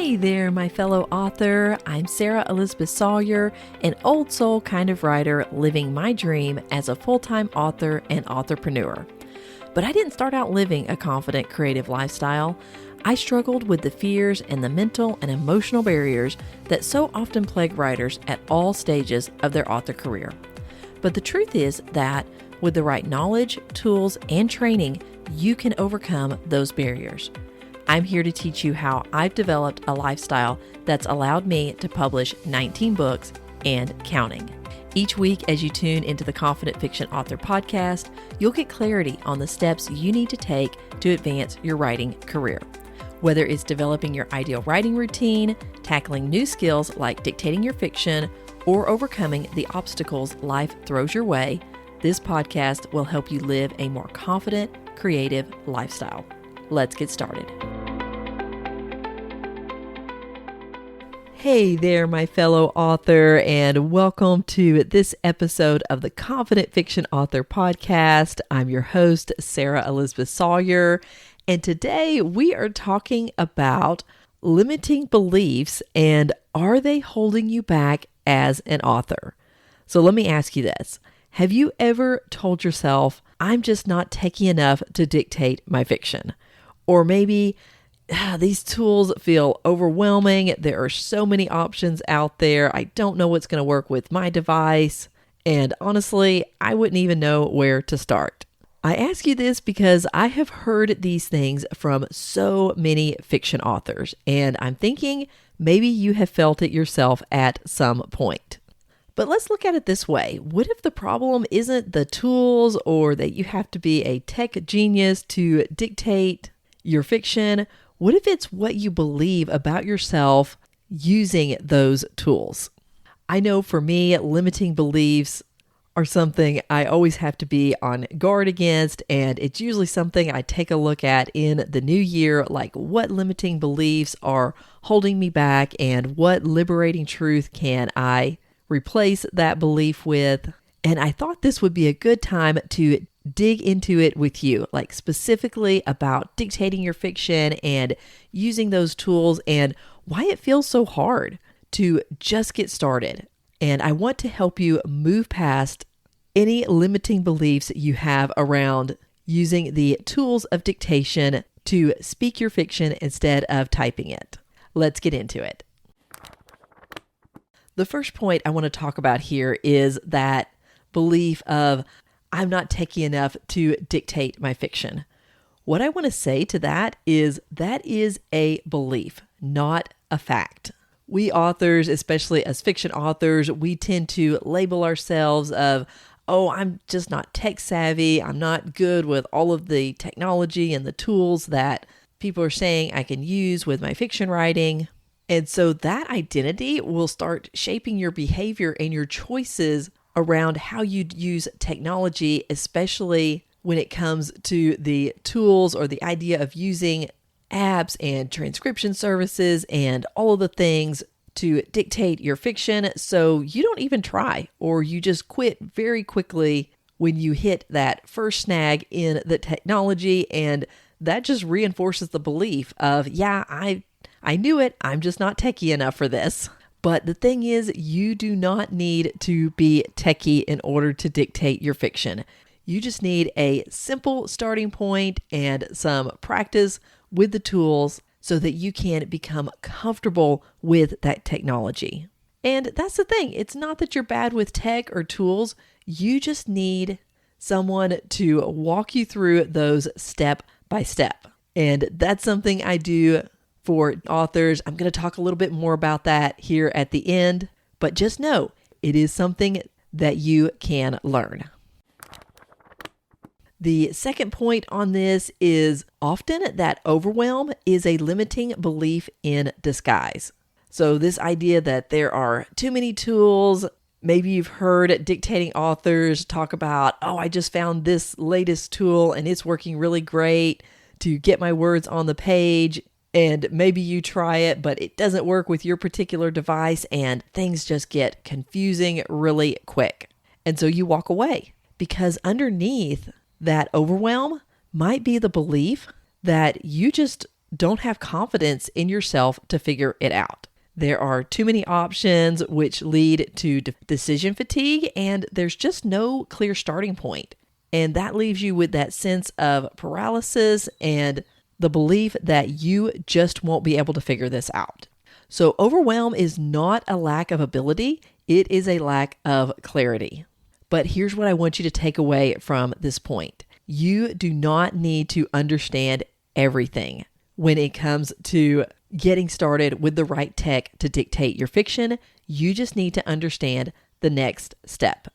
Hey there, my fellow author. I'm Sarah Elizabeth Sawyer, an old soul kind of writer living my dream as a full-time author and authorpreneur. But I didn't start out living a confident, creative lifestyle. I struggled with the fears and the mental and emotional barriers that so often plague writers at all stages of their author career. But the truth is that with the right knowledge, tools, and training, you can overcome those barriers. I'm here to teach you how I've developed a lifestyle that's allowed me to publish 19 books and counting. Each week, as you tune into the Confident Fiction Author podcast, you'll get clarity on the steps you need to take to advance your writing career. Whether it's developing your ideal writing routine, tackling new skills like dictating your fiction, or overcoming the obstacles life throws your way, this podcast will help you live a more confident, creative lifestyle. Let's get started. Hey there, my fellow author, and welcome to this episode of the Confident Fiction Author podcast. I'm your host, Sarah Elizabeth Sawyer, and today we are talking about limiting beliefs and are they holding you back as an author? So let me ask you this. Have you ever told yourself, I'm just not techy enough to dictate my fiction? Or maybe these tools feel overwhelming. There are so many options out there. I don't know what's going to work with my device. And honestly, I wouldn't even know where to start. I ask you this because I have heard these things from so many fiction authors, and I'm thinking maybe you have felt it yourself at some point. But let's look at it this way. What if the problem isn't the tools or that you have to be a tech genius to dictate your fiction? What if it's what you believe about yourself using those tools? I know for me, limiting beliefs are something I always have to be on guard against, and it's usually something I take a look at in the new year, like what limiting beliefs are holding me back and what liberating truth can I replace that belief with. And I thought this would be a good time to dig into it with you, like specifically about dictating your fiction and using those tools and why it feels so hard to just get started. And I want to help you move past any limiting beliefs you have around using the tools of dictation to speak your fiction instead of typing it. Let's get into it. The first point I want to talk about here is that belief of I'm not techy enough to dictate my fiction. What I want to say to that is a belief, not a fact. We authors, especially as fiction authors, we tend to label ourselves of, oh, I'm just not tech savvy. I'm not good with all of the technology and the tools that people are saying I can use with my fiction writing. And so that identity will start shaping your behavior and your choices around how you use technology, especially when it comes to the tools or the idea of using apps and transcription services and all of the things to dictate your fiction. So you don't even try, or you just quit very quickly when you hit that first snag in the technology. And that just reinforces the belief of, yeah, I knew it. I'm just not techy enough for this. But the thing is, you do not need to be techie in order to dictate your fiction. You just need a simple starting point and some practice with the tools so that you can become comfortable with that technology. And that's the thing. It's not that you're bad with tech or tools. You just need someone to walk you through those step by step. And that's something I do for authors. I'm going to talk a little bit more about that here at the end, but just know it is something that you can learn. The second point on this is often that overwhelm is a limiting belief in disguise. So this idea that there are too many tools, maybe you've heard dictating authors talk about, oh, I just found this latest tool and it's working really great to get my words on the page. And maybe you try it, but it doesn't work with your particular device and things just get confusing really quick. And so you walk away because underneath that overwhelm might be the belief that you just don't have confidence in yourself to figure it out. There are too many options, which lead to decision fatigue, and there's just no clear starting point. And that leaves you with that sense of paralysis and the belief that you just won't be able to figure this out. So overwhelm is not a lack of ability, it is a lack of clarity. But here's what I want you to take away from this point. You do not need to understand everything when it comes to getting started with the right tech to dictate your fiction. You just need to understand the next step.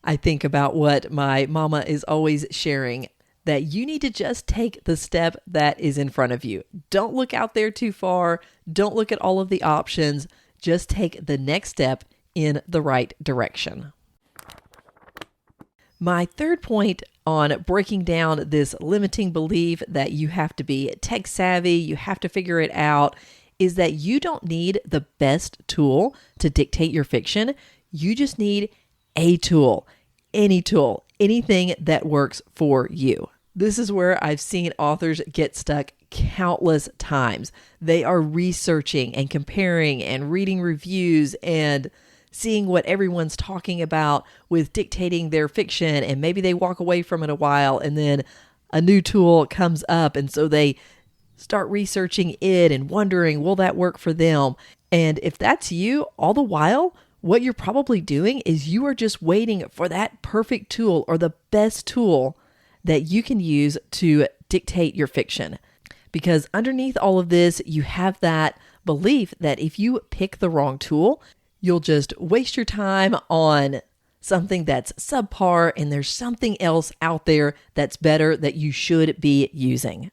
I think about what my mama is always sharing, that you need to just take the step that is in front of you. Don't look out there too far. Don't look at all of the options. Just take the next step in the right direction. My third point on breaking down this limiting belief that you have to be tech savvy, you have to figure it out, is that you don't need the best tool to dictate your fiction. You just need a tool, anything that works for you. This is where I've seen authors get stuck countless times. They are researching and comparing and reading reviews and seeing what everyone's talking about with dictating their fiction, and maybe they walk away from it a while and then a new tool comes up, and so they start researching it and wondering, will that work for them? And if that's you, all the while, what you're probably doing is you are just waiting for that perfect tool or the best tool that you can use to dictate your fiction. Because underneath all of this, you have that belief that if you pick the wrong tool, you'll just waste your time on something that's subpar, and there's something else out there that's better that you should be using.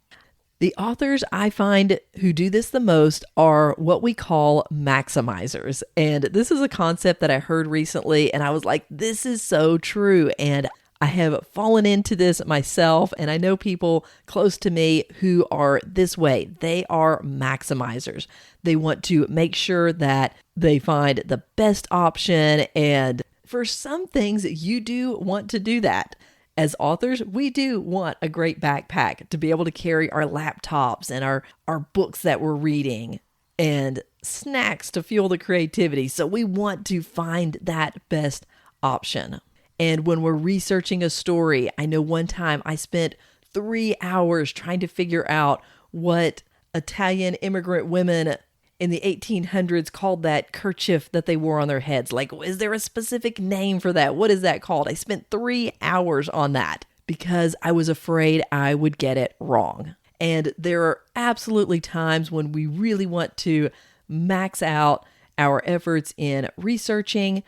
The authors I find who do this the most are what we call maximizers. And this is a concept that I heard recently, and I was like, this is so true. And I have fallen into this myself, and I know people close to me who are this way. They are maximizers. They want to make sure that they find the best option, and for some things, you do want to do that. As authors, we do want a great backpack to be able to carry our laptops and our books that we're reading and snacks to fuel the creativity. So we want to find that best option. And when we're researching a story, I know one time I spent 3 hours trying to figure out what Italian immigrant women in the 1800s called that kerchief that they wore on their heads. Like, is there a specific name for that? What is that called? I spent 3 hours on that because I was afraid I would get it wrong. And there are absolutely times when we really want to max out our efforts in researching.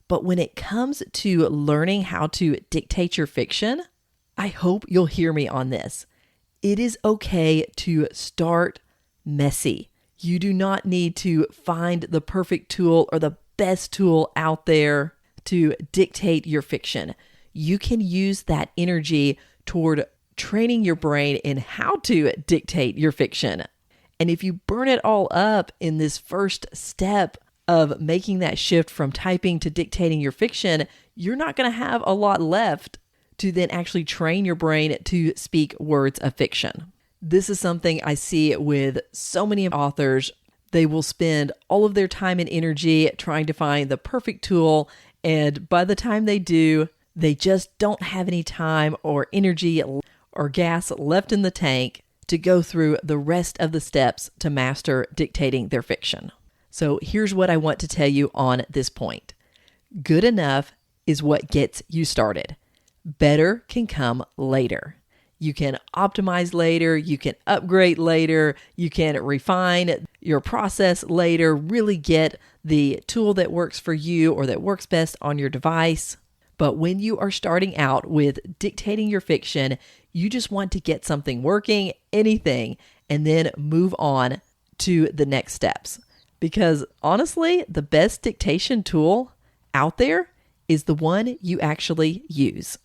But when it comes to learning how to dictate your fiction, I hope you'll hear me on this. It is okay to start messy. You do not need to find the perfect tool or the best tool out there to dictate your fiction. You can use that energy toward training your brain in how to dictate your fiction. And if you burn it all up in this first step of making that shift from typing to dictating your fiction, you're not going to have a lot left to then actually train your brain to speak words of fiction. This is something I see with so many authors. They will spend all of their time and energy trying to find the perfect tool, and by the time they do, they just don't have any time or energy or gas left in the tank to go through the rest of the steps to master dictating their fiction. So here's what I want to tell you on this point. Good enough is what gets you started. Better can come later. You can optimize later, you can upgrade later, you can refine your process later, really get the tool that works for you or that works best on your device. But when you are starting out with dictating your fiction, you just want to get something working, anything, and then move on to the next steps. Because honestly, the best dictation tool out there is the one you actually use.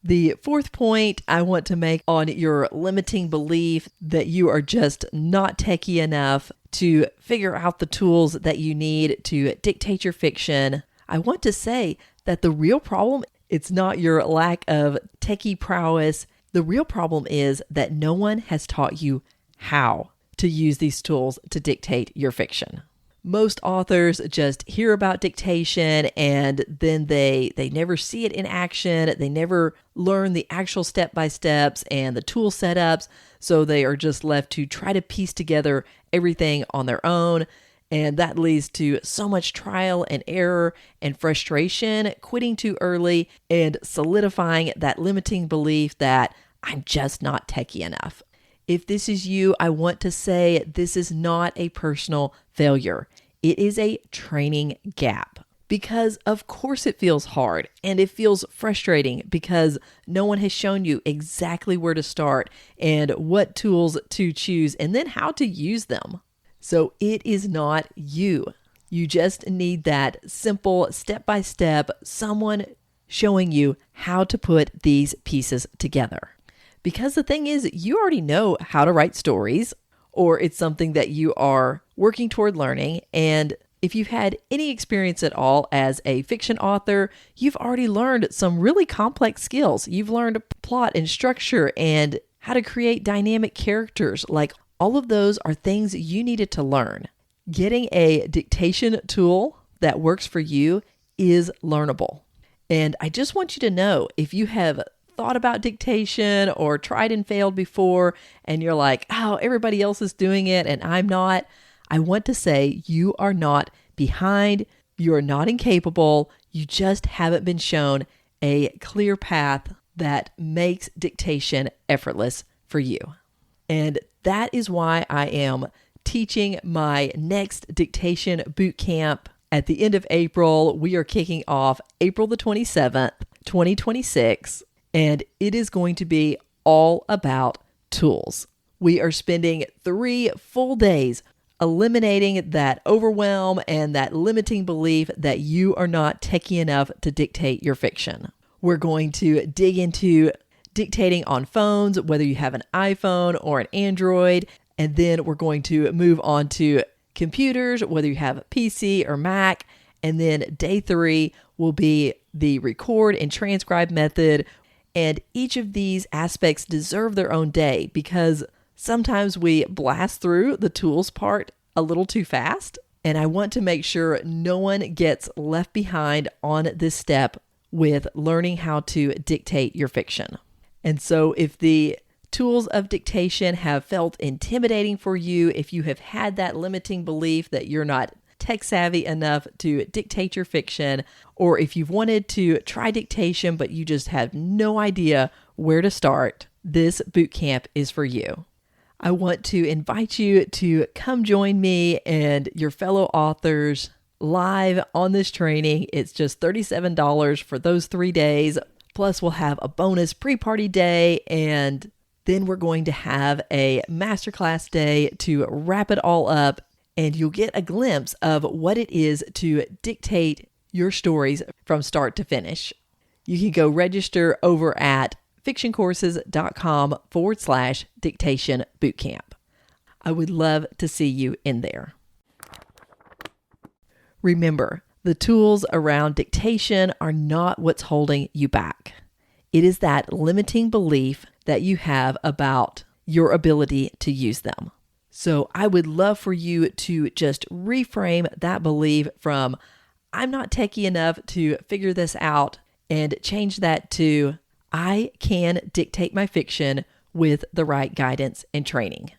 The fourth point I want to make on your limiting belief that you are just not techy enough to figure out the tools that you need to dictate your fiction, I want to say that the real problem, it's not your lack of techie prowess, The real problem is that no one has taught you how to use these tools to dictate your fiction. Most authors just hear about dictation and then they never see it in action. They never learn the actual step-by-steps and the tool setups. So they are just left to try to piece together everything on their own. And that leads to so much trial and error and frustration, quitting too early, and solidifying that limiting belief that I'm just not techy enough. If this is you, I want to say this is not a personal failure. It is a training gap. Because of course it feels hard and it feels frustrating because no one has shown you exactly where to start and what tools to choose and then how to use them. So it is not you. You just need that simple step-by-step, someone showing you how to put these pieces together. Because the thing is, you already know how to write stories, or it's something that you are working toward learning. And if you've had any experience at all as a fiction author, you've already learned some really complex skills. You've learned plot and structure and how to create dynamic characters. Like, all of those are things you needed to learn. Getting a dictation tool that works for you is learnable. And I just want you to know, if you have thought about dictation or tried and failed before, and you're like, oh, everybody else is doing it and I'm not, I want to say you are not behind, you are not incapable, you just haven't been shown a clear path that makes dictation effortless for you. And that is why I am teaching my next Dictation Bootcamp at the end of April. We are kicking off April the 27th, 2026, and it is going to be all about tools. We are spending 3 full days eliminating that overwhelm and that limiting belief that you are not techy enough to dictate your fiction. We're going to dig into dictating on phones, whether you have an iPhone or an Android, and then we're going to move on to computers, whether you have a PC or Mac, and then day 3 will be the record and transcribe method. And each of these aspects deserve their own day because sometimes we blast through the tools part a little too fast, and I want to make sure no one gets left behind on this step with learning how to dictate your fiction. And so if the tools of dictation have felt intimidating for you, if you have had that limiting belief that you're not tech savvy enough to dictate your fiction, or if you've wanted to try dictation but you just have no idea where to start, this bootcamp is for you. I want to invite you to come join me and your fellow authors live on this training. It's just $37 for those 3 days. Plus, we'll have a bonus pre-party day, and then we're going to have a masterclass day to wrap it all up, and you'll get a glimpse of what it is to dictate your stories from start to finish. You can go register over at fictioncourses.com/dictation bootcamp. I would love to see you in there. Remember, the tools around dictation are not what's holding you back. It is that limiting belief that you have about your ability to use them. So I would love for you to just reframe that belief from, I'm not techy enough to figure this out, and change that to, I can dictate my fiction with the right guidance and training.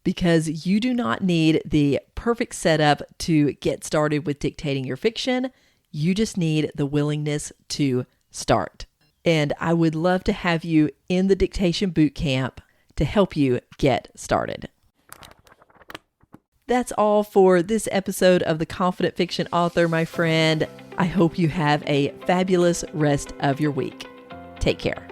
Because you do not need the perfect setup to get started with dictating your fiction. You just need the willingness to start. And I would love to have you in the Dictation Bootcamp to help you get started. That's all for this episode of The Confident Fiction Author, my friend. I hope you have a fabulous rest of your week. Take care.